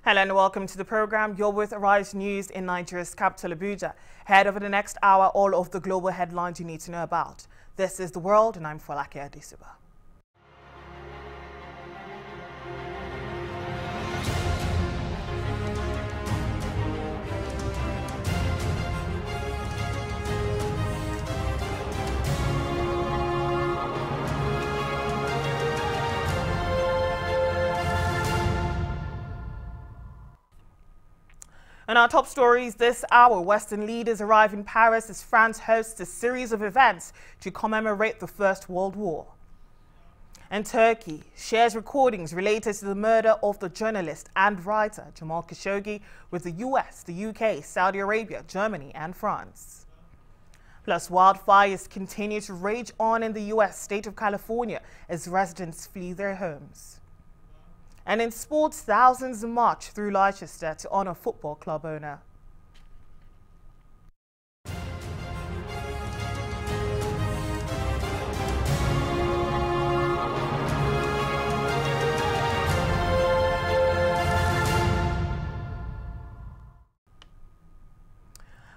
Hello and welcome to the program. You're with Arise News in Nigeria's capital, Abuja. Ahead over the next hour, all of the global headlines you need to know about. This is The World, and I'm Folake Adesugba. In our top stories this hour, Western leaders arrive in Paris as France hosts a series of events to commemorate the First World War. And Turkey shares recordings related to the murder of the journalist and writer Jamal Khashoggi with the US, the UK, Saudi Arabia, Germany and France. Plus, wildfires continue to rage on in the US state of California as residents flee their homes. And in sports, thousands march through Leicester to honor football club owner.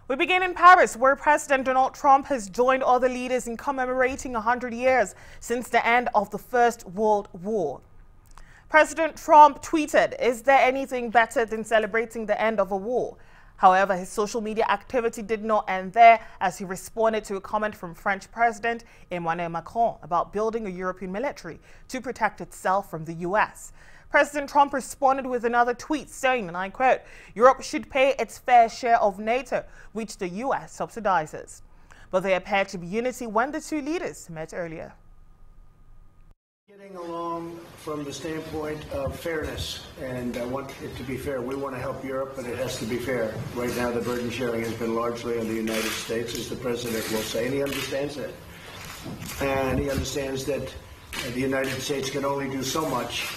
We begin in Paris, where President Donald Trump has joined other leaders in commemorating 100 years since the end of the First World War. President Trump tweeted, "Is there anything better than celebrating the end of a war?" However, his social media activity did not end there, as he responded to a comment from French President Emmanuel Macron about building a European military to protect itself from the US. President Trump responded with another tweet saying, and I quote, "Europe should pay its fair share of NATO, which the US subsidizes." But there appeared to be unity when the two leaders met earlier. Getting along from the standpoint of fairness, and I want it to be fair. We want to help Europe, but it has to be fair. Right now, the burden sharing has been largely on the United States, as the President will say, and he understands that. And he understands that the United States can only do so much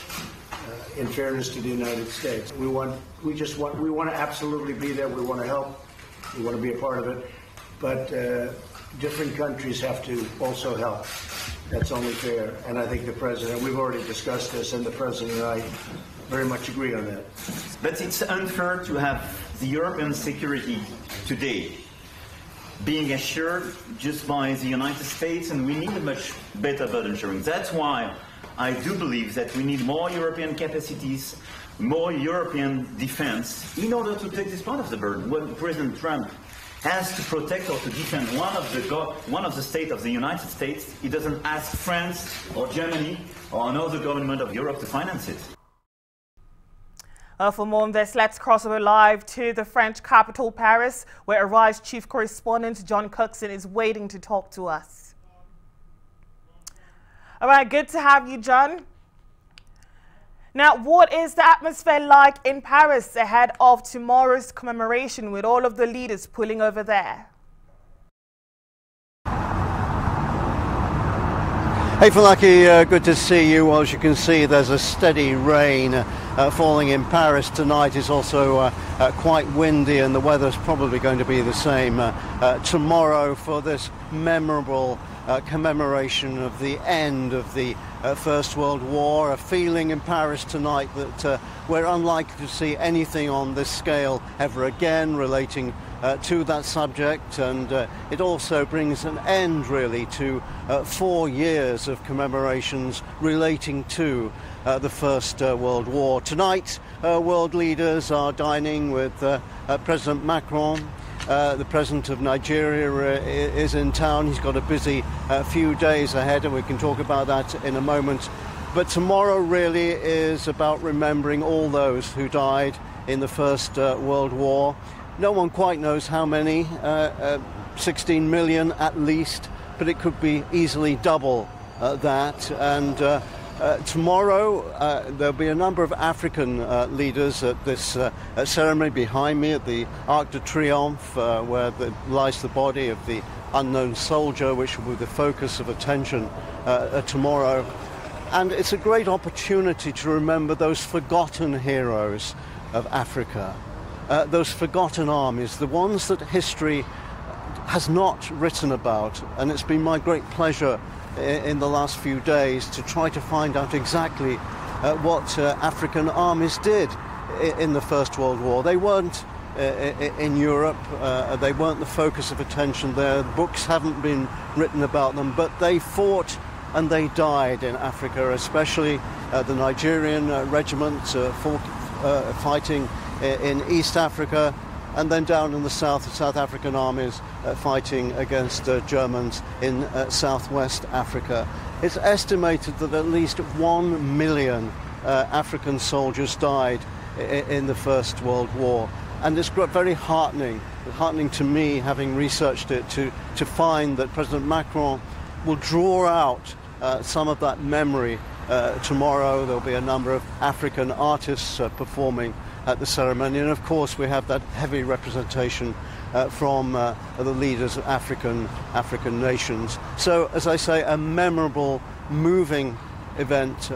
in fairness to the United States. We want to absolutely be there. We want to help. We want to be a part of it. But different countries have to also help. That's only fair, and I think the President, we've already discussed this, and the President and I very much agree on that. But it's unfair to have the European security today being assured just by the United States, and we need a much better burden sharing. That's why I do believe that we need more European capacities, more European defense, in order to take this part of the burden. When President Trump has to protect or to defend one of the states of the United States, he doesn't ask France or Germany or another government of Europe to finance it. For more on this, let's cross over live to the French capital, Paris, where Arise chief correspondent John Cookson is waiting to talk to us. All right, good to have you, John. Now, what is the atmosphere like in Paris ahead of tomorrow's commemoration with all of the leaders pulling over there? Hey Folake, good to see you. Well, as you can see, there's a steady rain falling in Paris tonight. It's also quite windy, and the weather's probably going to be the same tomorrow for this memorable commemoration of the end of the First World War. A feeling in Paris tonight that we're unlikely to see anything on this scale ever again relating to that subject, and it also brings an end really to 4 years of commemorations relating to the First World War. Tonight, world leaders are dining with President Macron. The President of Nigeria is in town. He's got a busy few days ahead, and we can talk about that in a moment. But tomorrow really is about remembering all those who died in the First World War. No one quite knows how many, 16 million at least, but it could be easily double that. And tomorrow there'll be a number of African leaders at this ceremony behind me at the Arc de Triomphe, where lies the body of the unknown soldier, which will be the focus of attention tomorrow. And it's a great opportunity to remember those forgotten heroes of Africa, those forgotten armies, the ones that history has not written about. And it's been my great pleasure in the last few days to try to find out exactly what African armies did in the First World War. They weren't in Europe, they weren't the focus of attention there. Books haven't been written about them, but they fought and they died in Africa, especially the Nigerian regiment fighting in East Africa, and then down in the south, the South African armies fighting against Germans in southwest Africa. It's estimated that at least 1 million African soldiers died in the First World War. And it's very heartening to me, having researched it, to find that President Macron will draw out some of that memory. Tomorrow there'll be a number of African artists performing at the ceremony, and of course we have that heavy representation from the leaders of African nations. So, as I say, a memorable, moving event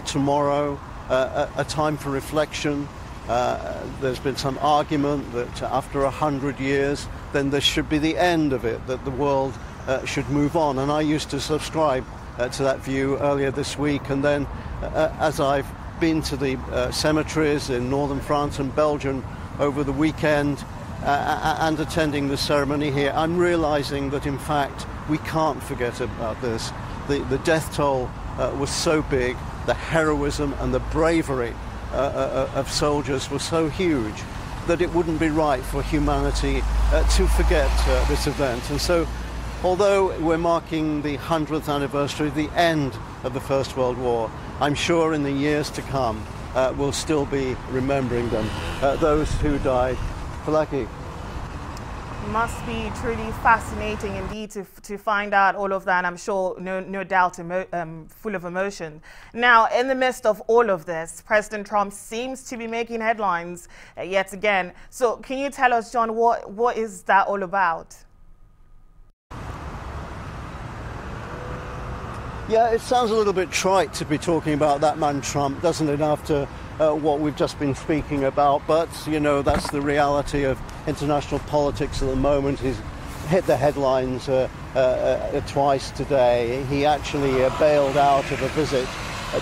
tomorrow, a time for reflection. There's been some argument that after 100 years, then this should be the end of it, that the world should move on. And I used to subscribe to that view earlier this week. And then as I've been to the cemeteries in northern France and Belgium over the weekend and attending the ceremony here, I'm realizing that, in fact, we can't forget about this. The death toll was so big, the heroism and the bravery of soldiers was so huge that it wouldn't be right for humanity to forget this event. And so, although we're marking the 100th anniversary of the end of the First World War, I'm sure in the years to come we'll still be remembering them, those who died. Folake. Must be truly fascinating indeed to find out all of that. I'm sure, no doubt, full of emotion. Now, in the midst of all of this, President Trump seems to be making headlines yet again. So can you tell us, John, what is that all about? Yeah, it sounds a little bit trite to be talking about that man Trump, doesn't it, after what we've just been speaking about, but, you know, that's the reality of international politics at the moment. He's hit the headlines twice today. He actually bailed out of a visit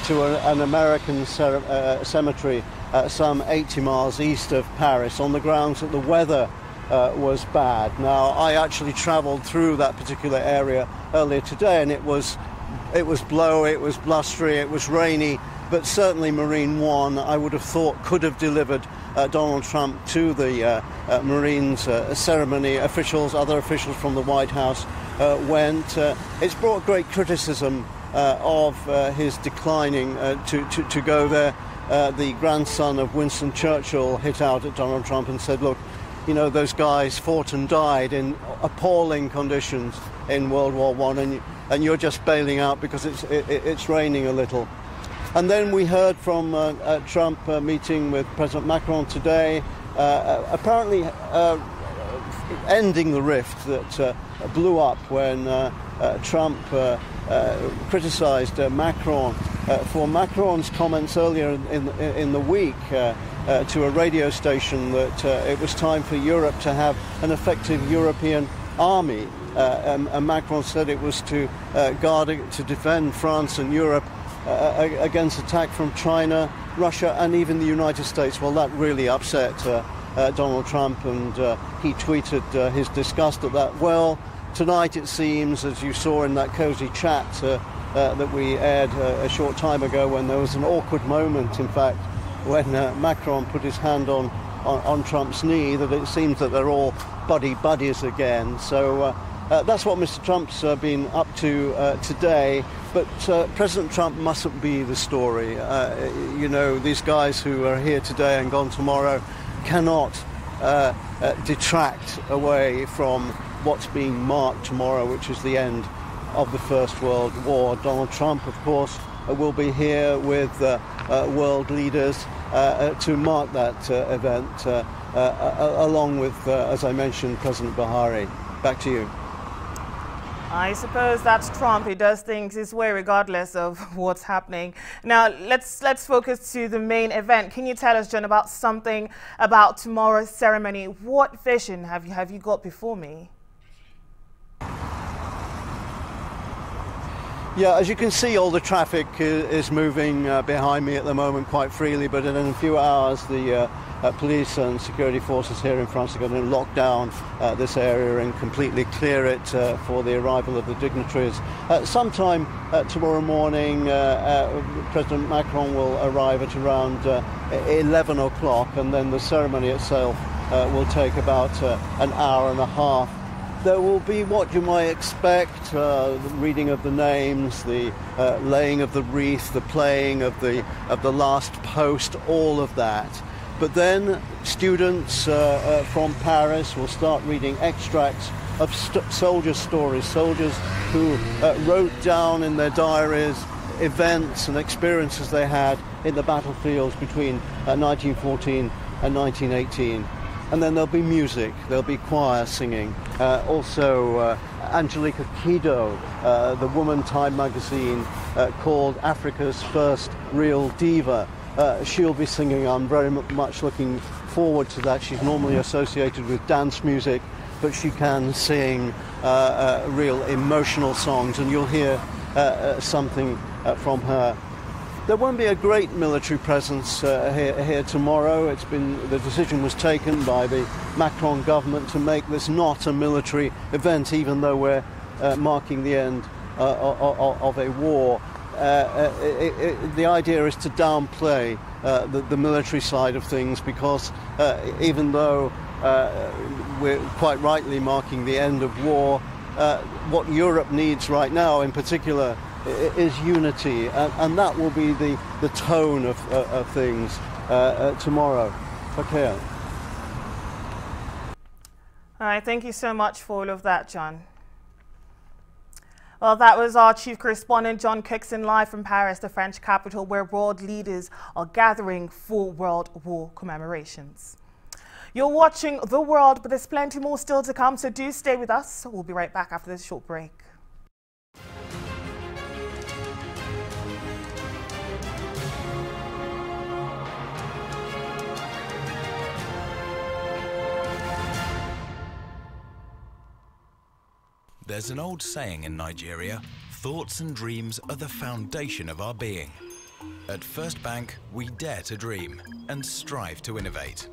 to an American cemetery some 80 miles east of Paris on the grounds that the weather was bad. Now, I actually travelled through that particular area earlier today, and it was blowy, it was blustery, it was rainy, but certainly Marine One, I would have thought, could have delivered Donald Trump to the Marines ceremony. Other officials from the White House went. It's brought great criticism of his declining to go there. The grandson of Winston Churchill hit out at Donald Trump and said, look, you know, those guys fought and died in appalling conditions in World War I, and you're just bailing out because it's raining a little. And then we heard from Trump meeting with President Macron today, apparently ending the rift that blew up when Trump criticized Macron for Macron's comments earlier in the week to a radio station that it was time for Europe to have an effective European army. And Macron said it was to defend France and Europe against attack from China, Russia, and even the United States. Well, that really upset Donald Trump, and he tweeted his disgust at that. Well, tonight it seems, as you saw in that cosy chat that we aired a short time ago, when there was an awkward moment, in fact, when Macron put his hand on Trump's knee, that it seems that they're all buddies again. So that's what Mr. Trump's been up to today. But President Trump mustn't be the story. You know, these guys who are here today and gone tomorrow cannot detract away from what's being marked tomorrow, which is the end of the First World War. Donald Trump, of course, will be here with world leaders to mark that event, along with, as I mentioned, President Buhari. Back to you. I suppose that's Trump. He does things his way regardless of what's happening. Now, let's focus to the main event. Can you tell us, John, about something about tomorrow's ceremony? What vision have you got before me? Yeah, as you can see, all the traffic is moving behind me at the moment quite freely, but in a few hours the police and security forces here in France are going to lock down this area and completely clear it for the arrival of the dignitaries. Sometime tomorrow morning, President Macron will arrive at around 11 o'clock, and then the ceremony itself will take about an hour and a half. There will be what you might expect, the reading of the names, the laying of the wreath, the playing of the last post, all of that. But then students from Paris will start reading extracts of soldier stories, soldiers who wrote down in their diaries events and experiences they had in the battlefields between 1914 and 1918. And then there'll be music, there'll be choir singing. Also, Angelica Kiddo, the woman Time magazine called Africa's first real diva. She'll be singing. I'm very much looking forward to that. She's normally associated with dance music, but she can sing real emotional songs, and you'll hear something from her. There won't be a great military presence here tomorrow. The decision was taken by the Macron government to make this not a military event, even though we're marking the end of a war. The idea is to downplay the military side of things, because even though we're quite rightly marking the end of war, what Europe needs right now in particular is unity, and that will be the tone of things tomorrow. Okay. All right, thank you so much for all of that, John. Well, that was our chief correspondent, John Cookson, live from Paris, the French capital, where world leaders are gathering for World War commemorations. You're watching The World, but there's plenty more still to come, so do stay with us. We'll be right back after this short break. There's an old saying in Nigeria, thoughts and dreams are the foundation of our being. At First Bank, we dare to dream and strive to innovate,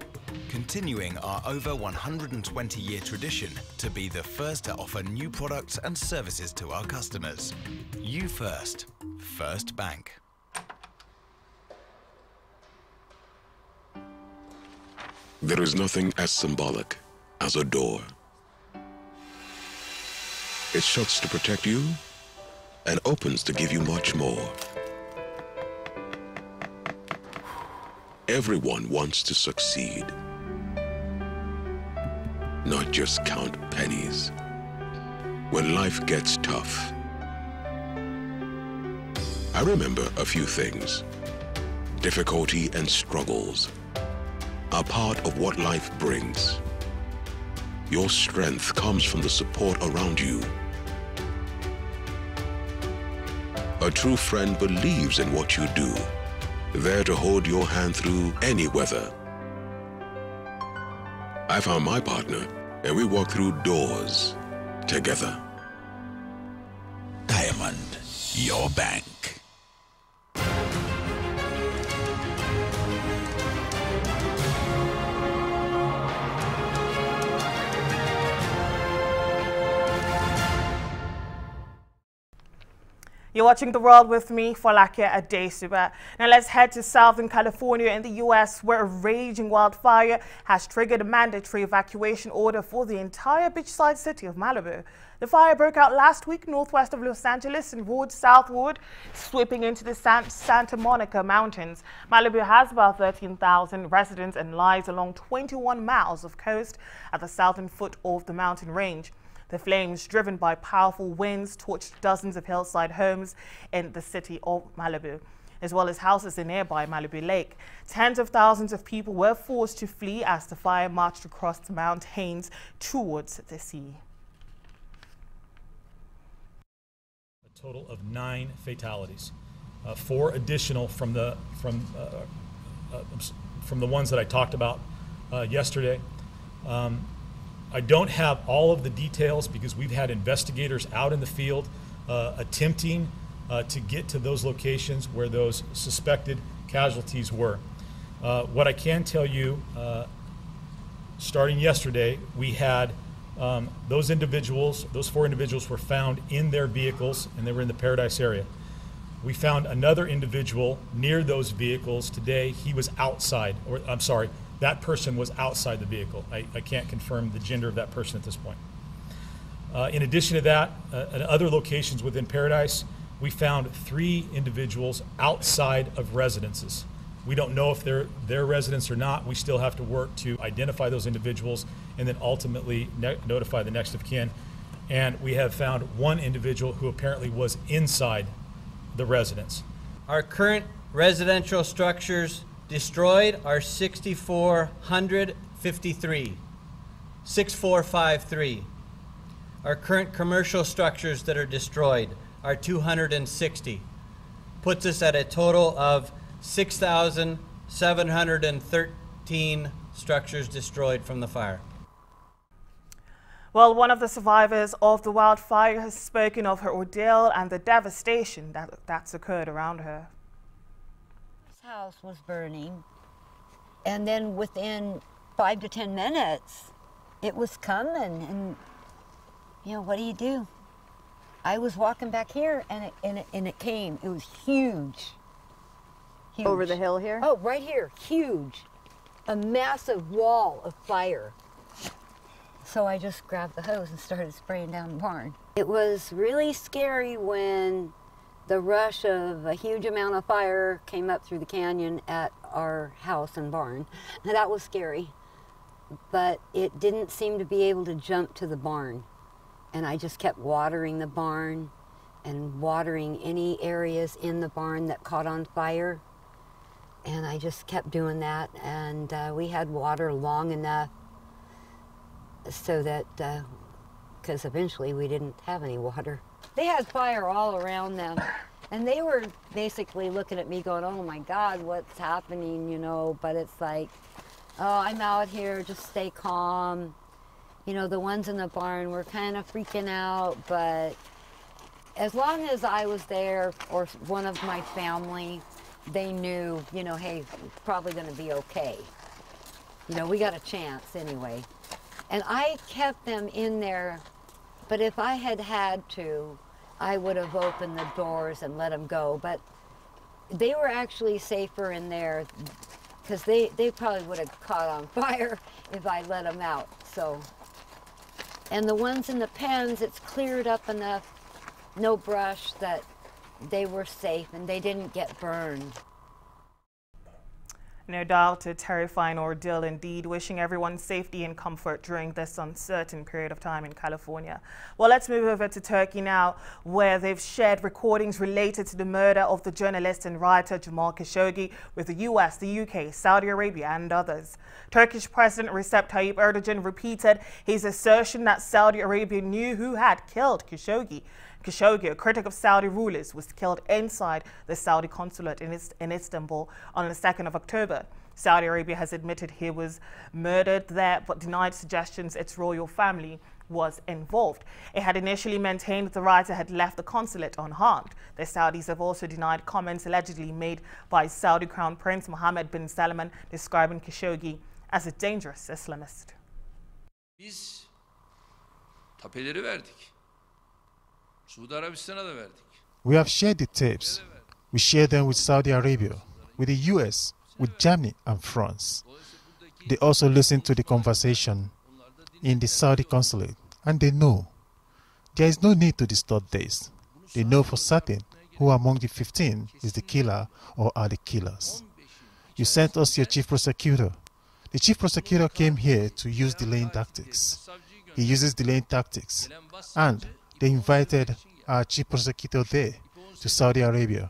continuing our over 120-year tradition to be the first to offer new products and services to our customers. You first. First Bank. There is nothing as symbolic as a door. It shuts to protect you and opens to give you much more. Everyone wants to succeed, not just count pennies. When life gets tough, I remember a few things. Difficulty and struggles are part of what life brings. Your strength comes from the support around you. A true friend believes in what you do, there to hold your hand through any weather. I found my partner, and we walked through doors together. Diamond, your bank. You're watching The World with me, Folake Adesugba. Now let's head to Southern California in the U.S., where a raging wildfire has triggered a mandatory evacuation order for the entire beachside city of Malibu. The fire broke out last week northwest of Los Angeles and roared southward, sweeping into the Santa Monica Mountains. Malibu has about 13,000 residents and lies along 21 miles of coast at the southern foot of the mountain range. The flames, driven by powerful winds, torched dozens of hillside homes in the city of Malibu, as well as houses in nearby Malibu Lake. Tens of thousands of people were forced to flee as the fire marched across the mountains towards the sea. A total of 9 fatalities, 4 additional from the ones that I talked about yesterday. I don't have all of the details because we've had investigators out in the field attempting to get to those locations where those suspected casualties were. What I can tell you, starting yesterday, we had those 4 individuals were found in their vehicles, and they were in the Paradise area. We found another individual near those vehicles today. He was outside, or I'm sorry, that person was outside the vehicle. I can't confirm the gender of that person at this point. In addition to that, at other locations within Paradise, we found 3 individuals outside of residences. We don't know if they're their residents or not. We still have to work to identify those individuals and then ultimately notify the next of kin. And we have found 1 individual who apparently was inside the residence. Our current residential structures destroyed are 6,453. 6,453. Our current commercial structures that are destroyed are 260. Puts us at a total of 6,713 structures destroyed from the fire. Well, one of the survivors of the wildfire has spoken of her ordeal and the devastation that's occurred around her. This house was burning, and then within 5 to 10 minutes, it was coming, and you know, what do? I was walking back here, and it came. It was huge. Huge. Over the hill here? Oh, right here, huge. A massive wall of fire. So I just grabbed the hose and started spraying down the barn. It was really scary when the rush of a huge amount of fire came up through the canyon at our house and barn. Now, that was scary, but it didn't seem to be able to jump to the barn. And I just kept watering the barn and watering any areas in the barn that caught on fire. And I just kept doing that, and we had water long enough so that, because eventually we didn't have any water. They had fire all around them, and they were basically looking at me going, oh my God, what's happening, you know, but it's like, oh, I'm out here, just stay calm. You know, the ones in the barn were kind of freaking out, but as long as I was there, or one of my family, they knew, you know, hey, it's probably gonna be okay. You know, we got a chance anyway. And I kept them in there, but if I had had to, I would have opened the doors and let them go. But they were actually safer in there, because they probably would have caught on fire if I let them out, so. And the ones in the pens, it's cleared up enough, no brush, that they were safe and they didn't get burned. No doubt a terrifying ordeal indeed. Wishing everyone safety and comfort during this uncertain period of time in California. Well, let's move over to Turkey now, where they've shared recordings related to the murder of the journalist and writer Jamal Khashoggi with the US, the UK, Saudi Arabia and others. Turkish President Recep Tayyip Erdogan repeated his assertion that Saudi Arabia knew who had killed Khashoggi. Khashoggi, a critic of Saudi rulers, was killed inside the Saudi consulate in Istanbul on the 2nd of October. Saudi Arabia has admitted he was murdered there, but denied suggestions its royal family was involved. It had initially maintained that the writer had left the consulate unharmed. The Saudis have also denied comments allegedly made by Saudi Crown Prince Mohammed bin Salman describing Khashoggi as a dangerous Islamist. Biz tapeleri verdik. Suudi Arabistan'a da verdik. We have shared the tapes. We share them with Saudi Arabia, with the US, with Germany and France. They also listen to the conversation in the Saudi consulate, and they know. There is no need to distort this. They know for certain who among the 15 is the killer or are the killers. You sent us your chief prosecutor. The chief prosecutor came here to use delaying tactics. He uses delaying tactics, and they invited our chief prosecutor there to Saudi Arabia.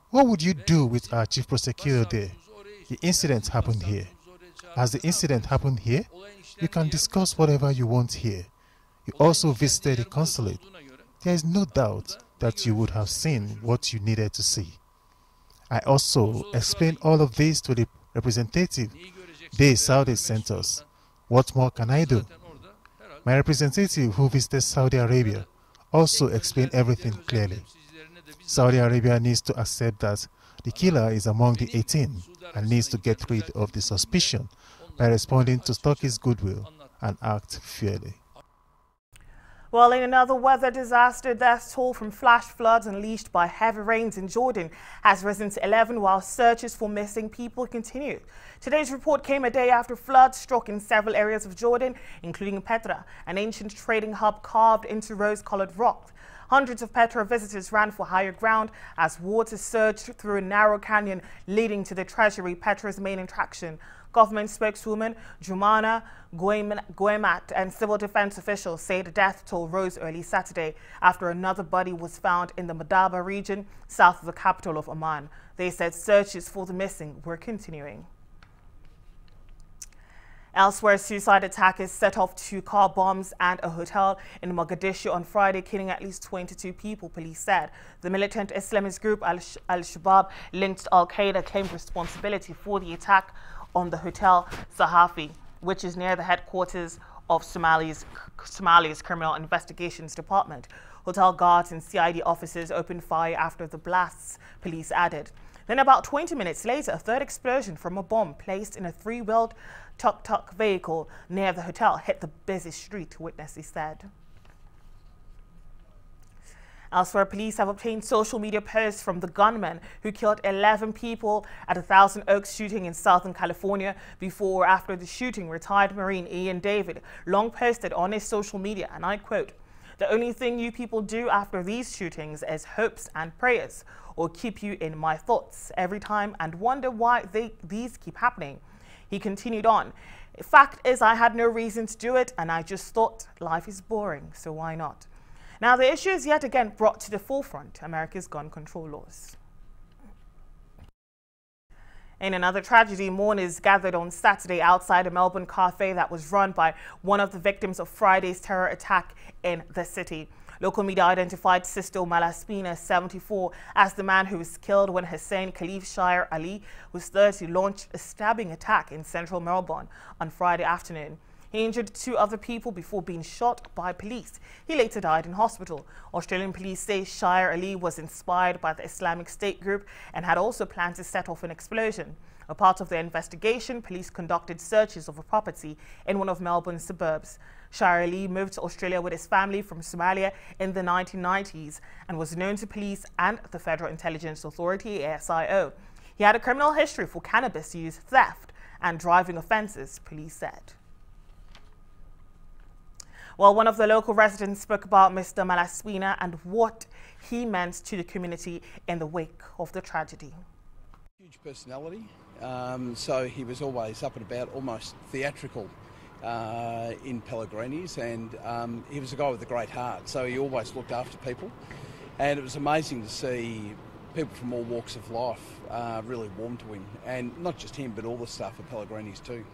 What would you do with our chief prosecutor there? The incident happened here. As the incident happened here, you can discuss whatever you want here. You also visited the consulate. There is no doubt that you would have seen what you needed to see. I also explained all of this to the representative they Saudi sent us. What more can I do? My representative who visited Saudi Arabia also explained everything clearly. Saudi Arabia needs to accept that the killer is among the 18 and needs to get rid of the suspicion by responding to Turkey's goodwill and act fairly. Well, in another weather disaster, death toll from flash floods unleashed by heavy rains in Jordan has risen to 11 while searches for missing people continue. Today's report came a day after floods struck in several areas of Jordan, including Petra, an ancient trading hub carved into rose-colored rock. Hundreds of Petra visitors ran for higher ground as water surged through a narrow canyon leading to the treasury, Petra's main attraction. Government spokeswoman Jumana Goemat and civil defense officials say the death toll rose early Saturday after another body was found in the Madaba region south of the capital of Amman. They said searches for the missing were continuing. Elsewhere, suicide attackers set off 2 car bombs and a hotel in Mogadishu on Friday, killing at least 22 people, police said. The militant Islamist group Al-Shabaab linked to Al-Qaeda claimed responsibility for the attack on the Hotel Sahafi, which is near the headquarters of Somalia's Criminal Investigations Department. Hotel guards and CID officers opened fire after the blasts, police added. Then about 20 minutes later, a third explosion from a bomb placed in a 3-wheeled tuk-tuk vehicle near the hotel hit the busy street, witnesses said. Elsewhere, police have obtained social media posts from the gunman who killed 11 people at a Thousand Oaks shooting in Southern California. Before or after the shooting, retired Marine Ian David long posted on his social media, and I quote, "The only thing you people do after these shootings is hopes and prayers, or keep you in my thoughts every time and wonder why these keep happening." He continued on, "Fact is, I had no reason to do it, and I just thought life is boring, so why not?" Now, the issue is yet again brought to the forefront, America's gun control laws. In another tragedy, mourners gathered on Saturday outside a Melbourne cafe that was run by one of the victims of Friday's terror attack in the city. Local media identified Sisto Malaspina, 74, as the man who was killed when Hussein Khalif Shire Ali was 30 launched a stabbing attack in central Melbourne on Friday afternoon. He injured 2 other people before being shot by police. He later died in hospital. Australian police say Shire Ali was inspired by the Islamic State group and had also planned to set off an explosion. A part of their investigation, police conducted searches of a property in one of Melbourne's suburbs. Shire Ali moved to Australia with his family from Somalia in the 1990s and was known to police and the Federal Intelligence Authority, ASIO. He had a criminal history for cannabis use, theft, and driving offences, police said. Well, one of the local residents spoke about Mr. Malaspina and what he meant to the community in the wake of the tragedy. Huge personality, so he was always up and about, almost theatrical in Pellegrini's, and he was a guy with a great heart, so he always looked after people, and it was amazing to see people from all walks of life really warm to him, and not just him, but all the staff at Pellegrini's too.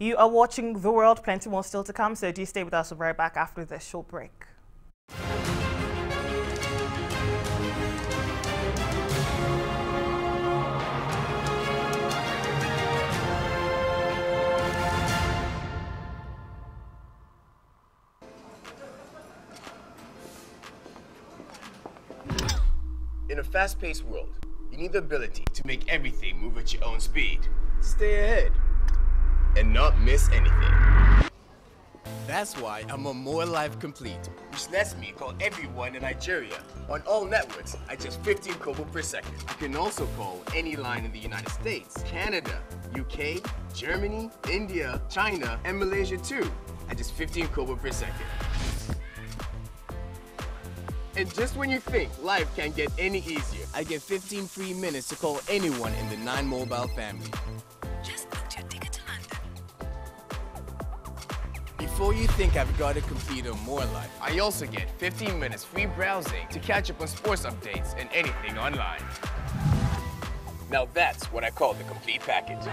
You are watching The World, plenty more still to come, so do stay with us. We'll be right back after this short break. In a fast-paced world, you need the ability to make everything move at your own speed. Stay ahead and not miss anything. That's why I'm on More Life Complete, which lets me call everyone in Nigeria on all networks at just 15 kobo per second. You can also call any line in the United States, Canada, UK, Germany, India, China, and Malaysia too at just 15 kobo per second. And just when you think life can't get any easier, I get 15 free minutes to call anyone in the 9 Mobile family. Just booked your ticket to London. Before you think I've got to compete on More Life, I also get 15 minutes free browsing to catch up on sports updates and anything online. Now that's what I call the complete package.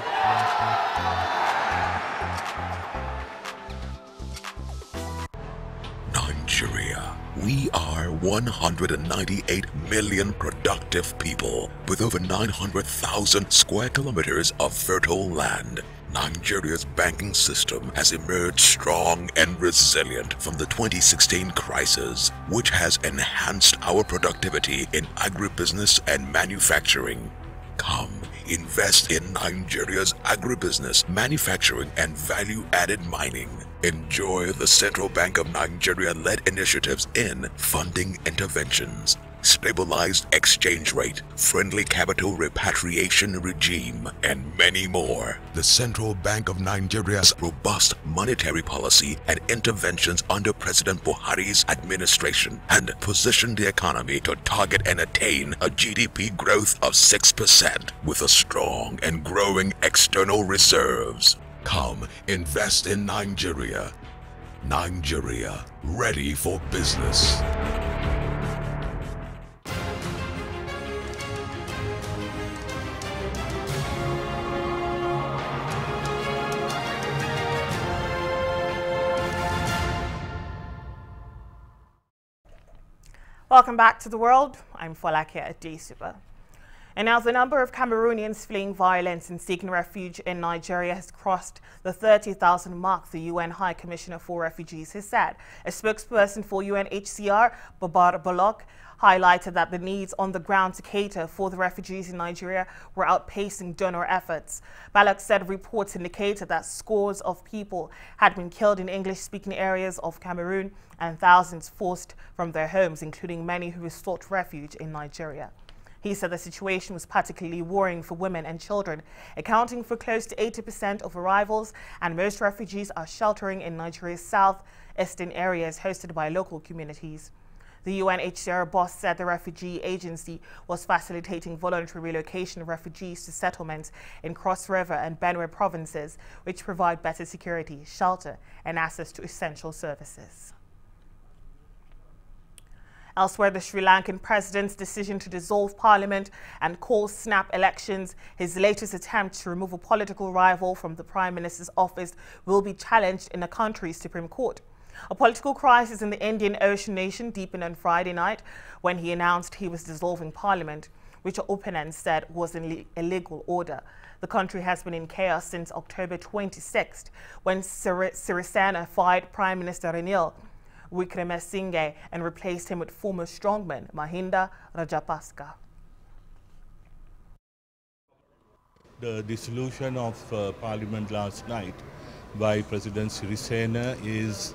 Nigeria, We are 198 million productive people with over 900,000 square kilometers of fertile land. Nigeria's banking system has emerged strong and resilient from the 2016 crisis, which has enhanced our productivity in agribusiness and manufacturing. Come, invest in Nigeria's agribusiness, manufacturing, and value-added mining. Enjoy the Central Bank of Nigeria-led initiatives in funding interventions, stabilized exchange rate, friendly capital repatriation regime, and many more. The Central Bank of Nigeria's robust monetary policy and interventions under President Buhari's administration and positioned the economy to target and attain a GDP growth of 6% with a strong and growing external reserves. Come, invest in Nigeria. Nigeria, ready for business. Welcome back to The World. I'm Folake Adesugba. And now the number of Cameroonians fleeing violence and seeking refuge in Nigeria has crossed the 30,000 mark, the UN High Commissioner for Refugees has said. A spokesperson for UNHCR, Babar Balok, highlighted that the needs on the ground to cater for the refugees in Nigeria were outpacing donor efforts. Balok said reports indicated that scores of people had been killed in English-speaking areas of Cameroon and thousands forced from their homes, including many who sought refuge in Nigeria. He said the situation was particularly worrying for women and children, accounting for close to 80% of arrivals, and most refugees are sheltering in Nigeria's southeastern areas hosted by local communities. The UNHCR boss said the refugee agency was facilitating voluntary relocation of refugees to settlements in Cross River and Benue provinces, which provide better security, shelter, and access to essential services. Elsewhere, the Sri Lankan president's decision to dissolve parliament and call snap elections, his latest attempt to remove a political rival from the prime minister's office, will be challenged in the country's Supreme Court. A political crisis in the Indian Ocean nation deepened on Friday night when he announced he was dissolving parliament, which opponents said was an illegal order. The country has been in chaos since October 26th, when Sirisena fired Prime Minister Ranil Wickremesinghe and replaced him with former strongman Mahinda Rajapaksa. The dissolution of Parliament last night by President Sirisena is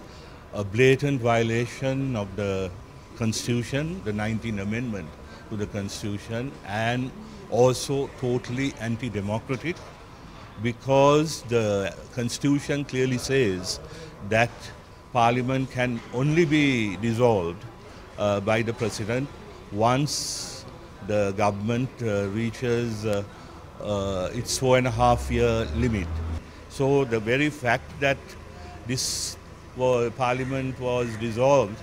a blatant violation of the Constitution, the 19th Amendment to the Constitution, and also totally anti-democratic, because the Constitution clearly says that Parliament can only be dissolved by the President once the government reaches its 4.5-year limit. So the very fact that this Parliament was dissolved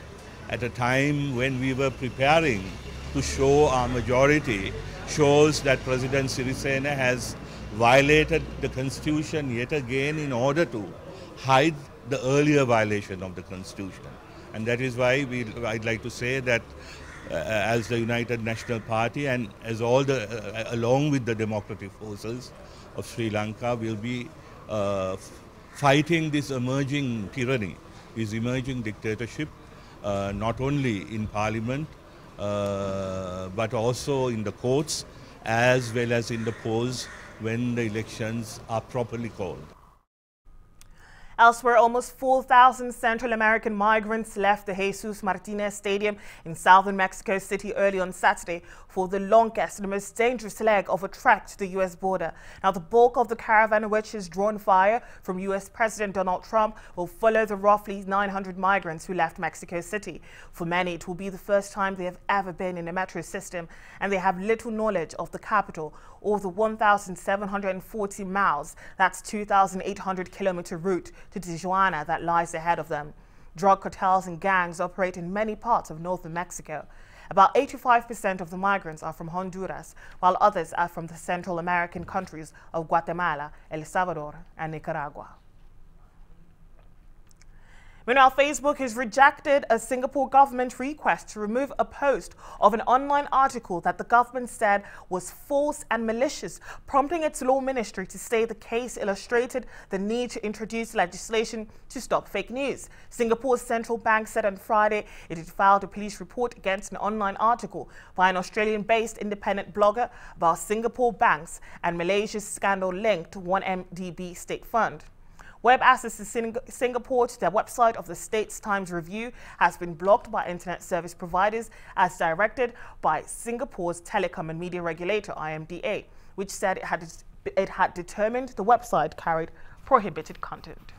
at a time when we were preparing to show our majority shows that President Sirisena has violated the Constitution yet again in order to hide the earlier violation of the Constitution. And that is why I'd like to say that as the United National Party and as all the, along with the democratic forces of Sri Lanka, will be fighting this emerging tyranny, this emerging dictatorship, not only in Parliament, but also in the courts, as well as in the polls when the elections are properly called. Elsewhere, almost 4,000 Central American migrants left the Jesus Martinez Stadium in southern Mexico City early on Saturday for the longest and most dangerous leg of a trek to the U.S. border. Now, the bulk of the caravan, which has drawn fire from U.S. President Donald Trump, will follow the roughly 900 migrants who left Mexico City. For many, it will be the first time they have ever been in a metro system, and they have little knowledge of the capital or the 1,740 miles, that's 2,800-kilometer route to Tijuana that lies ahead of them. Drug cartels and gangs operate in many parts of northern Mexico. About 85% of the migrants are from Honduras, while others are from the Central American countries of Guatemala, El Salvador, and Nicaragua. Meanwhile, Facebook has rejected a Singapore government request to remove a post of an online article that the government said was false and malicious, prompting its law ministry to say the case illustrated the need to introduce legislation to stop fake news. Singapore's central bank said on Friday it had filed a police report against an online article by an Australian-based independent blogger about Singapore banks and Malaysia's scandal-linked 1MDB state fund. Web access to Singapore to the website of the Straits Times Review has been blocked by internet service providers as directed by Singapore's telecom and media regulator, IMDA, which said it had determined the website carried prohibited content.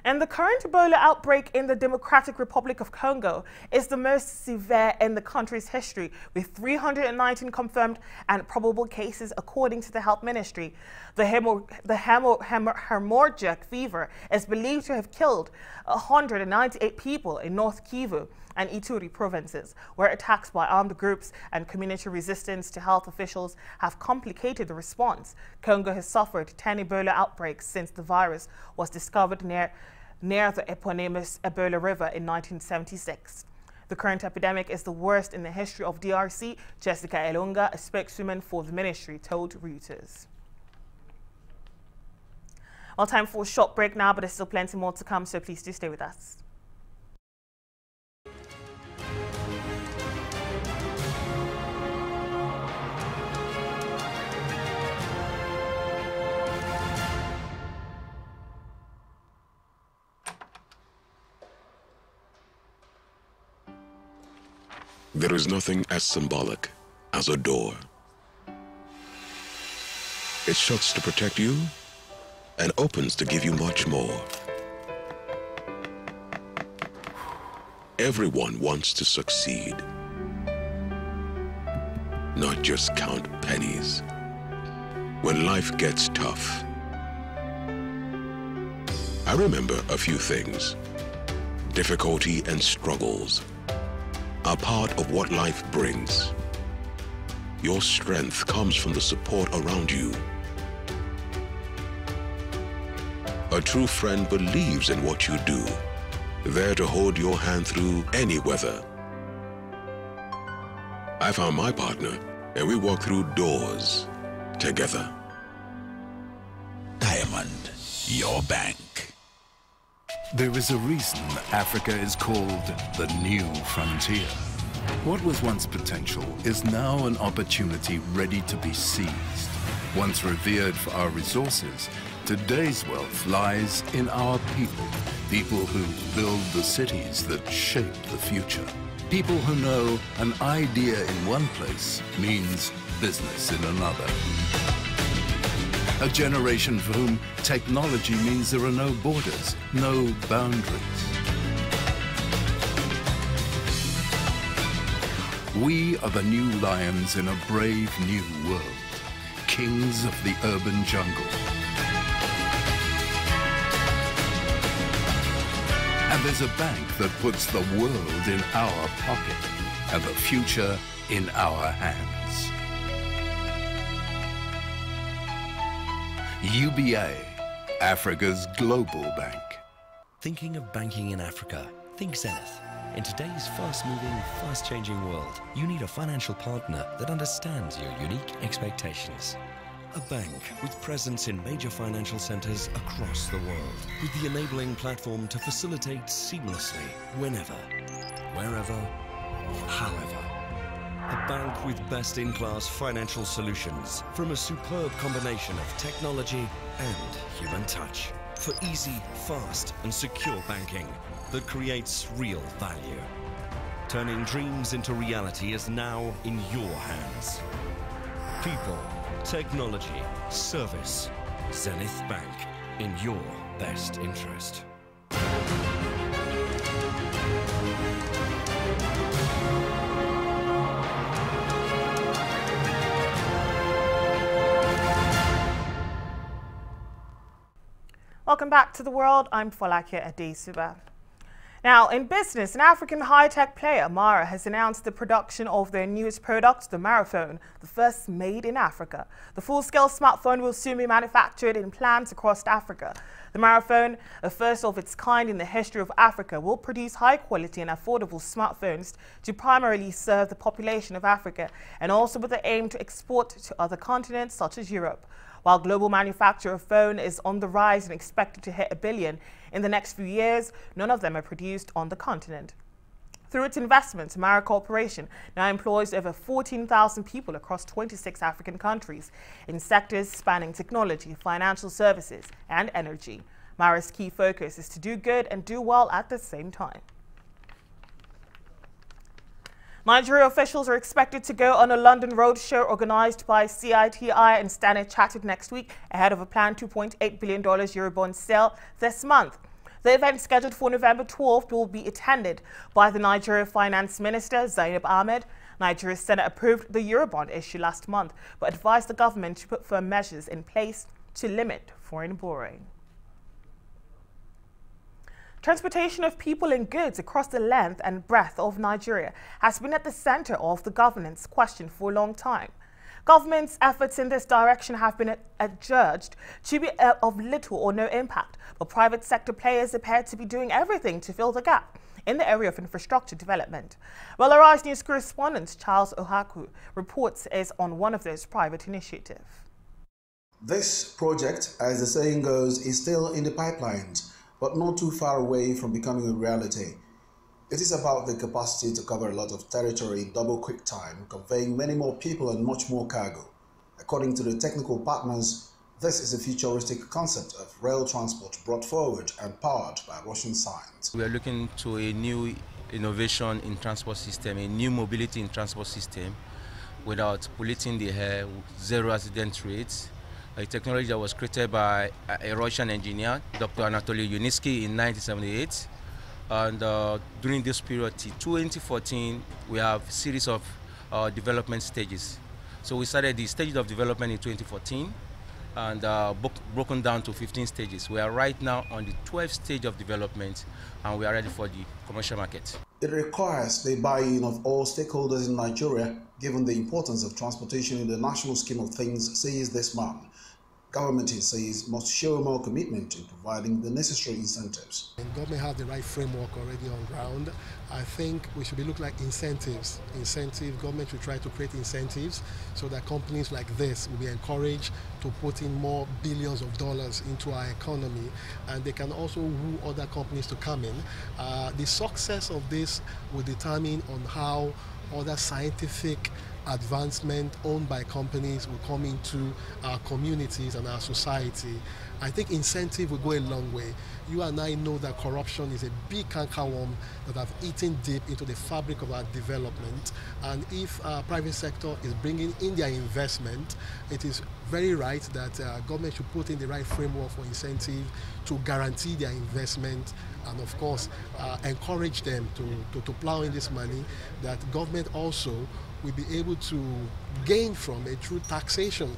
And the current Ebola outbreak in the Democratic Republic of Congo is the most severe in the country's history, with 319 confirmed and probable cases, according to the health ministry. The hemorrhagic fever is believed to have killed 198 people in North Kivu and Ituri provinces, where attacks by armed groups and community resistance to health officials have complicated the response. Congo has suffered 10 Ebola outbreaks since the virus was discovered near the eponymous Ebola River in 1976. The current epidemic is the worst in the history of DRC, Jessica Elunga, a spokeswoman for the ministry, told Reuters. Well, time for a short break now, but there's still plenty more to come, so please do stay with us. There is nothing as symbolic as a door. It shuts to protect you and opens to give you much more. Everyone wants to succeed, not just count pennies. When life gets tough, I remember a few things. Difficulty and struggles are part of what life brings. Your strength comes from the support around you. A true friend believes in what you do, there to hold your hand through any weather. I found my partner, and we walked through doors together. Diamond, your bank. There is a reason Africa is called the new frontier. What was once potential is now an opportunity ready to be seized. Once revered for our resources, today's wealth lies in our people. People who build the cities that shape the future. People who know an idea in one place means business in another. A generation for whom technology means there are no borders, no boundaries. We are the new lions in a brave new world, kings of the urban jungle. And there's a bank that puts the world in our pocket and the future in our hands. UBA, Africa's global bank. Thinking of banking in Africa? Think Zenith. In today's fast-moving, fast-changing world, you need a financial partner that understands your unique expectations. A bank with presence in major financial centers across the world, with the enabling platform to facilitate seamlessly, whenever, wherever, however. A bank with best-in-class financial solutions from a superb combination of technology and human touch for easy, fast and secure banking that creates real value. Turning dreams into reality is now in your hands. People, technology, service. Zenith Bank, in your best interest. Welcome back to The World. I'm Folake Adesugba. Now, in business, an African high-tech player, Mara, has announced the production of their newest product, the Mara phone, the first made in Africa. The full-scale smartphone will soon be manufactured in plants across Africa. The Mara phone, a first of its kind in the history of Africa, will produce high-quality and affordable smartphones to primarily serve the population of Africa and also with the aim to export to other continents such as Europe. While global manufacture of phone is on the rise and expected to hit 1 billion in the next few years, none of them are produced on the continent. Through its investments, Mara Corporation now employs over 14,000 people across 26 African countries in sectors spanning technology, financial services, and energy. Mara's key focus is to do good and do well at the same time. Nigeria officials are expected to go on a London roadshow organized by CITI and Standard Chartered next week ahead of a planned $2.8 billion Eurobond sale this month. The event, scheduled for November 12th, will be attended by the Nigeria Finance Minister, Zainab Ahmed. Nigeria's Senate approved the Eurobond issue last month, but advised the government to put firm measures in place to limit foreign borrowing. Transportation of people and goods across the length and breadth of Nigeria has been at the center of the governance question for a long time. Government's efforts in this direction have been adjudged to be of little or no impact, but private sector players appear to be doing everything to fill the gap in the area of infrastructure development. Well, Arise News correspondent Charles Ohaku reports is on one of those private initiatives. This project, as the saying goes, is still in the pipelines, but not too far away from becoming a reality. It is about the capacity to cover a lot of territory in double quick time, conveying many more people and much more cargo. According to the technical partners, this is a futuristic concept of rail transport brought forward and powered by Russian science. We are looking to a new innovation in transport system, a new mobility in transport system without polluting the air, zero accident rates. A technology that was created by a Russian engineer, Dr. Anatoly Yunitsky, in 1978. And during this period, 2014, we have a series of development stages. So we started the stages of development in 2014 and broken down to 15 stages. We are right now on the 12th stage of development and we are ready for the commercial market. It requires the buy-in of all stakeholders in Nigeria, given the importance of transportation in the national scheme of things, says this man. Government, he says, must show more commitment in providing the necessary incentives. And government has the right framework already on ground. I think we should be looking like incentives. Government should try to create incentives so that companies like this will be encouraged to put in more billions of dollars into our economy, and they can also woo other companies to come in. The success of this will determine on how other scientific advancement owned by companies will come into our communities and our society. I think incentive will go a long way. You and I know that corruption is a big cankerworm that have eaten deep into the fabric of our development. And if our private sector is bringing in their investment, it is very right that government should put in the right framework for incentive to guarantee their investment and, of course, encourage them to plow in this money, that government also will be able to gain from it through taxation.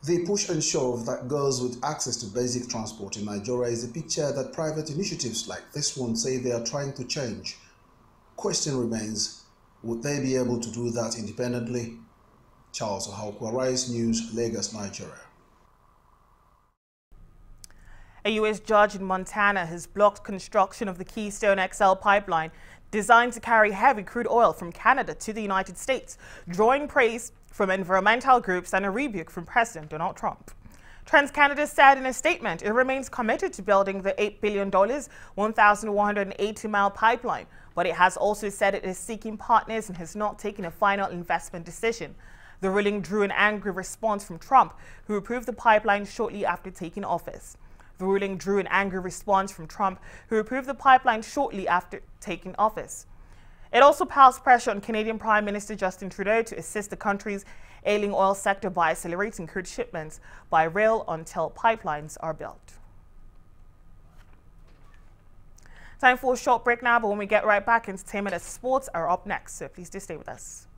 The push and shove that goes with access to basic transport in Nigeria is a picture that private initiatives like this one say they are trying to change. Question remains, would they be able to do that independently? Charles Ohaku, Arise News, Lagos, Nigeria. A U.S. judge in Montana has blocked construction of the Keystone XL pipeline designed to carry heavy crude oil from Canada to the United States, drawing praise from environmental groups and a rebuke from President Donald Trump. TransCanada said in a statement it remains committed to building the $8 billion, 1,180-mile pipeline, but it has also said it is seeking partners and has not taken a final investment decision. The ruling drew an angry response from Trump, who approved the pipeline shortly after taking office. The ruling drew an angry response from Trump, who approved the pipeline shortly after taking office. It also piles pressure on Canadian Prime Minister Justin Trudeau to assist the country's ailing oil sector by accelerating crude shipments by rail until pipelines are built. Time for a short break now, but when we get right back, entertainment and sports are up next, so please do stay with us.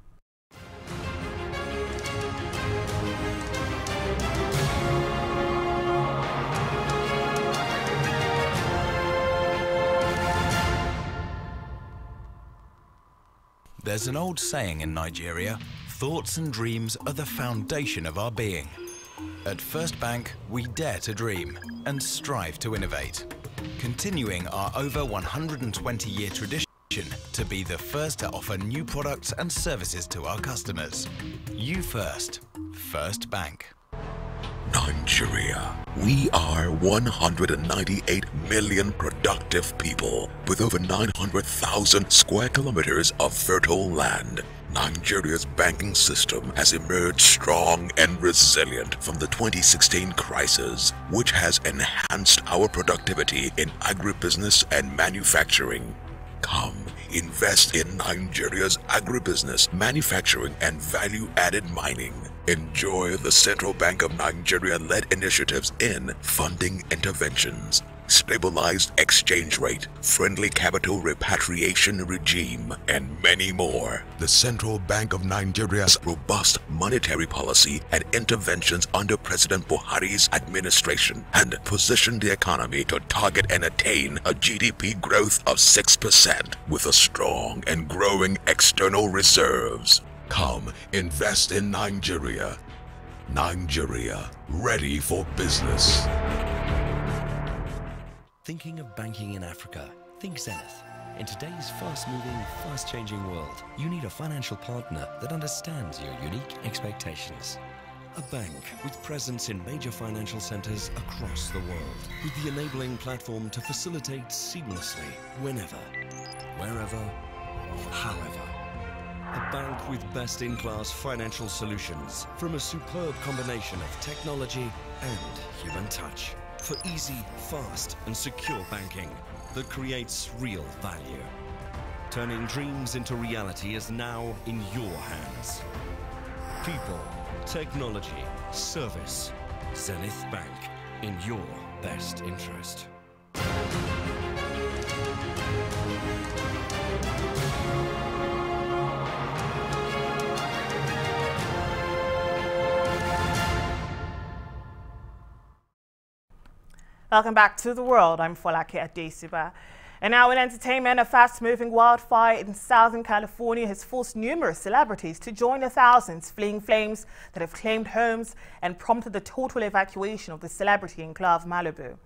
There's an old saying in Nigeria, thoughts and dreams are the foundation of our being. At First Bank, we dare to dream and strive to innovate, continuing our over 120-year tradition to be the first to offer new products and services to our customers. You first. First Bank. Nigeria. We are 198 million productive people with over 900,000 square kilometers of fertile land. Nigeria's banking system has emerged strong and resilient from the 2016 crisis, which has enhanced our productivity in agribusiness and manufacturing. Come, invest in Nigeria's agribusiness, manufacturing, and value-added mining. Enjoy the Central Bank of Nigeria-led initiatives in funding interventions, stabilized exchange rate, friendly capital repatriation regime, and many more. The Central Bank of Nigeria's robust monetary policy and interventions under President Buhari's administration and positioned the economy to target and attain a GDP growth of 6% with a strong and growing external reserves. Come, invest in Nigeria. Nigeria, ready for business. Thinking of banking in Africa? Think Zenith. In today's fast-moving, fast-changing world, you need a financial partner that understands your unique expectations. A bank with presence in major financial centers across the world, with the enabling platform to facilitate seamlessly whenever, wherever, however. A bank with best-in-class financial solutions from a superb combination of technology and human touch. For easy, fast, and secure banking that creates real value. Turning dreams into reality is now in your hands. People, technology, service. Zenith Bank, in your best interest. Welcome back to The World. I'm Folake Adesugba. And now in entertainment, a fast-moving wildfire in Southern California has forced numerous celebrities to join the thousands fleeing flames that have claimed homes and prompted the total evacuation of the celebrity enclave Malibu.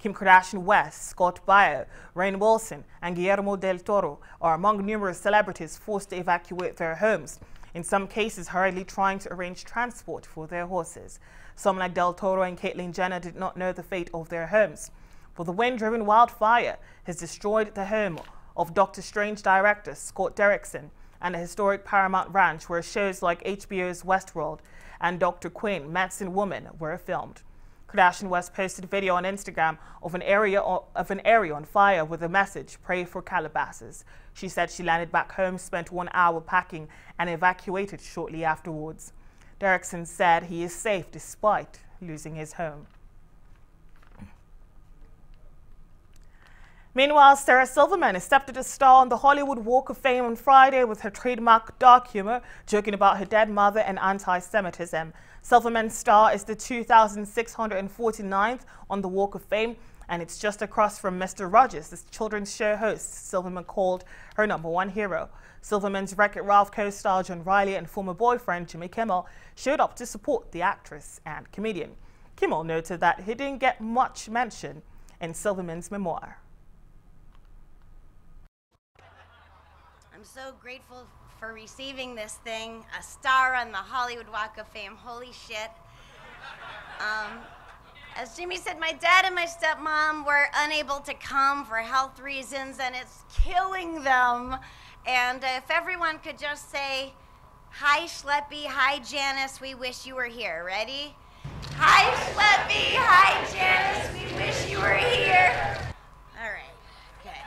Kim Kardashian West, Scott Baio, Rainn Wilson, and Guillermo del Toro are among numerous celebrities forced to evacuate their homes, in some cases hurriedly trying to arrange transport for their horses. Some like Del Toro and Caitlyn Jenner did not know the fate of their homes. But the wind-driven wildfire has destroyed the home of Doctor Strange director Scott Derrickson and the historic Paramount Ranch where shows like HBO's Westworld and Dr. Quinn, Medicine Woman were filmed. Kardashian West posted a video on Instagram of an area on fire with a message, "Pray for Calabasas." She said she landed back home, spent 1 hour packing, and evacuated shortly afterwards. Derrickson said he is safe despite losing his home. Meanwhile, Sarah Silverman is set to star on the Hollywood Walk of Fame on Friday with her trademark dark humor, joking about her dead mother and anti-Semitism. Silverman's star is the 2,649th on the Walk of Fame, and it's just across from Mr. Rogers, the children's show host Silverman called her #1 hero. Silverman's Wreck-It Ralph co-star John Reilly and former boyfriend Jimmy Kimmel showed up to support the actress and comedian. Kimmel noted that he didn't get much mention in Silverman's memoir. I'm so grateful for receiving this thing, a star on the Hollywood Walk of Fame. Holy shit. As Jimmy said, my dad and my stepmom were unable to come for health reasons, and it's killing them. And if everyone could just say, "Hi, Schleppy, hi, Janice, we wish you were here." Ready? Hi, Schleppy, hi, Janice, we wish you were here. All right, okay.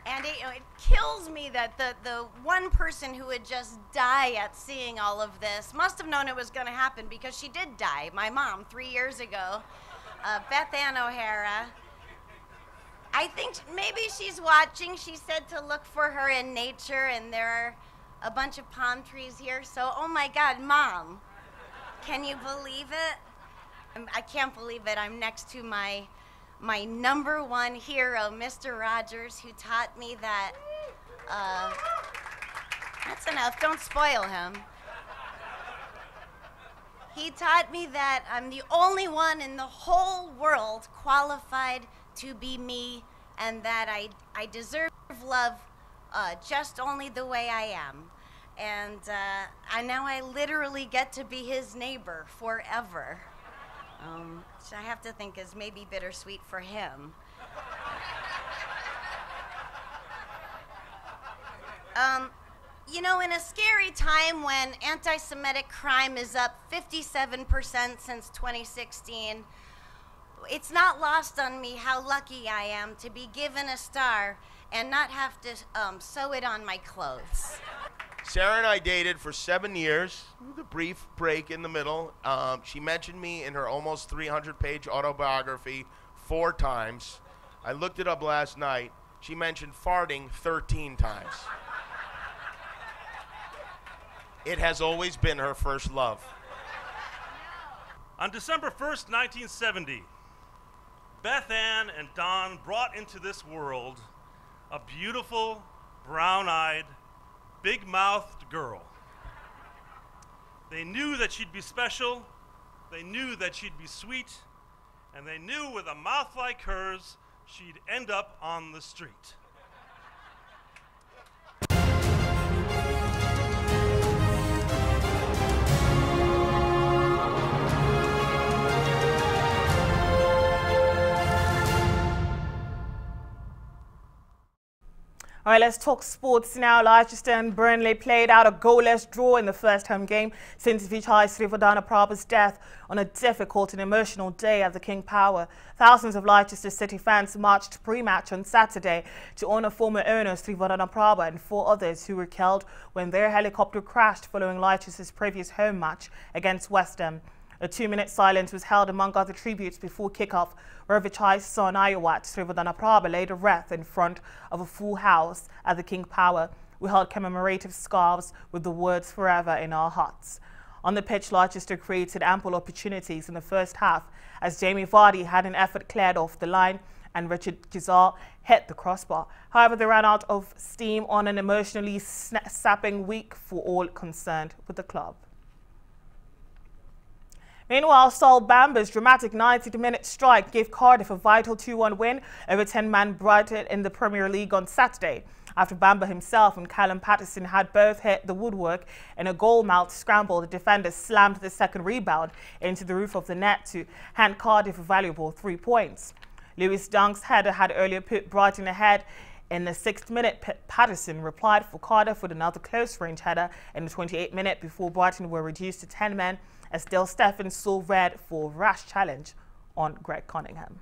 And it kills me that the one person who would just die at seeing all of this must have known it was going to happen, because she did die, my mom, 3 years ago, Beth Ann O'Hara. I think maybe she's watching. She said to look for her in nature, and there are a bunch of palm trees here. So, oh my God, Mom, can you believe it? I can't believe it. I'm next to my #1 hero, Mr. Rogers, who taught me that That's enough. Don't spoil him. He taught me that I'm the only one in the whole world qualified to be me, and that I deserve love just only the way I am. And now I literally get to be his neighbor forever. Which I have to think is maybe bittersweet for him. You know, in a scary time when anti-Semitic crime is up 57% since 2016, it's not lost on me how lucky I am to be given a star and not have to sew it on my clothes. Sarah and I dated for 7 years, with a brief break in the middle. She mentioned me in her almost 300-page autobiography 4 times. I looked it up last night. She mentioned farting 13 times. It has always been her first love. On December 1st, 1970, Beth Ann and Don brought into this world a beautiful, brown-eyed, big-mouthed girl. They knew that she'd be special, they knew that she'd be sweet, and they knew with a mouth like hers, she'd end up on the street. All right, let's talk sports now. Leicester and Burnley played out a goalless draw in the first home game since Vichai Srivadhana Prabha's death on a difficult and emotional day at the King Power. Thousands of Leicester City fans marched pre-match on Saturday to honour former owner Srivadhana Prabha and 4 others who were killed when their helicopter crashed following Leicester's previous home match against West Ham. A 2-minute silence was held among other tributes before kick-off, where Vichai's son Ayawat Srivadhana Prabha laid a wreath in front of a full house at the King Power. We held commemorative scarves with the words "Forever" in our hearts. On the pitch, Leicester created ample opportunities in the first half as Jamie Vardy had an effort cleared off the line and Richard Gizar hit the crossbar. However, they ran out of steam on an emotionally sapping week for all concerned with the club. Meanwhile, Sol Bamba's dramatic 90-minute strike gave Cardiff a vital 2-1 win over 10-man Brighton in the Premier League on Saturday, after Bamba himself and Callum Patterson had both hit the woodwork in a goal-mouth scramble. The defender slammed the second rebound into the roof of the net to hand Cardiff a valuable 3 points. Lewis Dunk's header had earlier put Brighton ahead. In the 6th minute, Patterson replied for Cardiff with another close-range header in the 28th minute before Brighton were reduced to 10 men as Dale Stephens saw red for rash challenge on Greg Cunningham.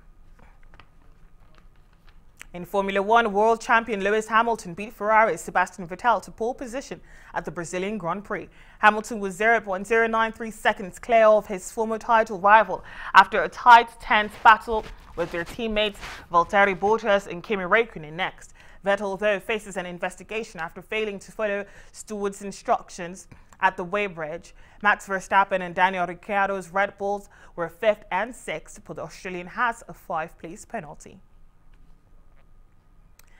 In Formula One, world champion Lewis Hamilton beat Ferrari's Sebastian Vettel to pole position at the Brazilian Grand Prix. Hamilton was 0.093 seconds clear of his former title rival after a tight, tense battle with their teammates Valtteri Bottas and Kimi Räikkönen next. Vettel, though, faces an investigation after failing to follow stewards' instructions at the weighbridge. Max Verstappen and Daniel Ricciardo's Red Bulls were 5th and 6th, but the Australian has a 5-place penalty.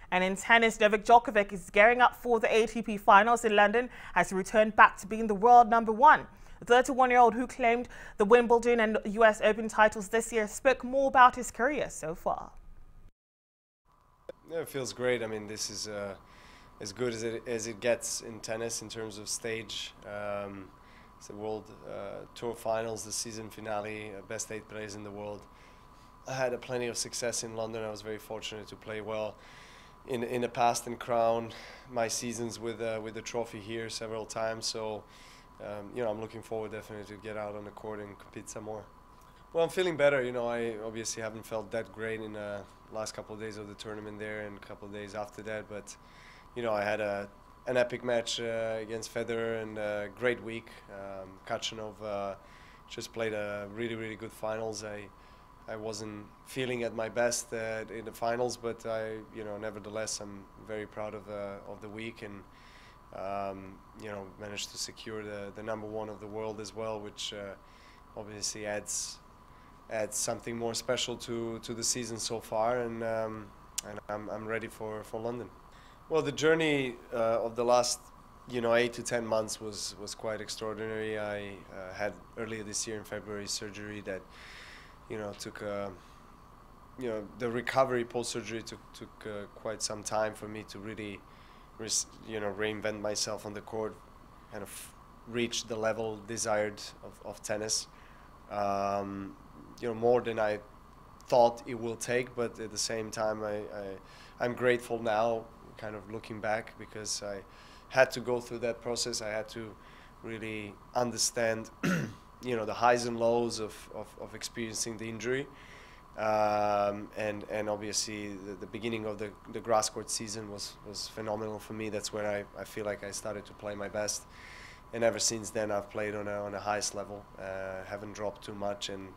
And in tennis, Novak Djokovic is gearing up for the ATP Finals in London as he returned back to being the world #1. The 31-year-old, who claimed the Wimbledon and US Open titles this year, spoke more about his career so far. Yeah, it feels great. I mean, this is as good as it gets in tennis in terms of stage. It's the World Tour Finals, the season finale, best 8 players in the world. I had plenty of success in London. I was very fortunate to play well in the past and crown my seasons with the trophy here several times. So, you know, I'm looking forward definitely to get out on the court and compete some more. Well, I'm feeling better. You know, I obviously haven't felt that great in the last couple of days of the tournament there and a couple of days after that, but you know, I had an epic match against Federer and a great week. Kachanov just played a really good finals. I wasn't feeling at my best in the finals, but you know, nevertheless, I'm very proud of the week, and you know, managed to secure the #1 of the world as well, which obviously adds something more special to the season so far, and I'm ready for London. Well, the journey of the last 8 to 10 months was quite extraordinary. I had earlier this year in February surgery that took the recovery post-surgery took quite some time for me to really reinvent myself on the court, kind of reach the level desired of tennis. More than I thought it will take, but at the same time I'm grateful now, kind of looking back, because I had to go through that process. I had to really understand the highs and lows of experiencing the injury, and obviously the beginning of the grass court season was phenomenal for me. That's where I feel like I started to play my best, and ever since then I've played on a highest level, haven't dropped too much, and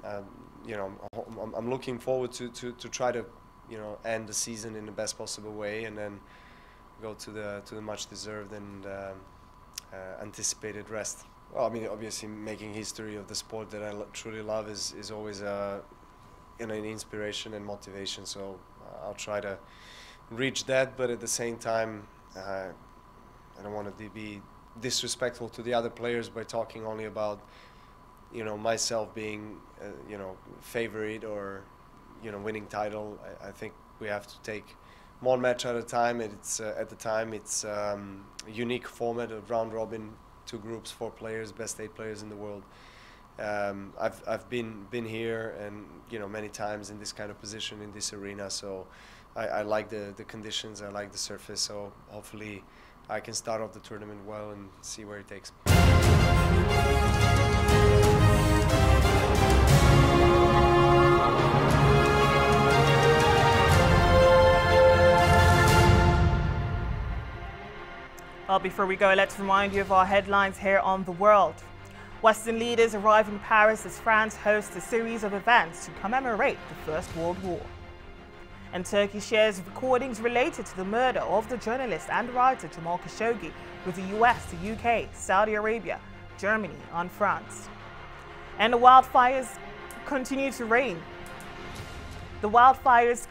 I'm looking forward to try to end the season in the best possible way, and then go to the much deserved and anticipated rest. Well, I mean, obviously making history of the sport that I truly love is always an inspiration and motivation. So I'll try to reach that, but at the same time, I don't want to be disrespectful to the other players by talking only about myself being favorite or winning title. I think we have to take one match at a time. It's at the time it's a unique format of round robin, 2 groups, 4 players, best 8 players in the world. I've been here and many times in this kind of position in this arena, so I like the conditions, I like the surface, so hopefully I can start off the tournament well and see where it takes me. Well, before we go, let's remind you of our headlines here on The World. Western leaders arrive in Paris as France hosts a series of events to commemorate the First World War. And Turkey shares recordings related to the murder of the journalist and writer Jamal Khashoggi with the US, the UK, Saudi Arabia, Germany, and France. And the wildfires continue to reign. The wildfires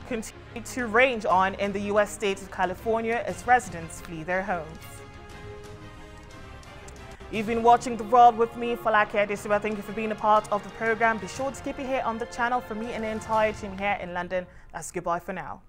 continue to rage on in the U.S. state of California as residents flee their homes. You've been watching The World with me, Folake Adesugba. Thank you for being a part of the program. Be sure to keep it here on the channel. For me and the entire team here in London, that's goodbye for now.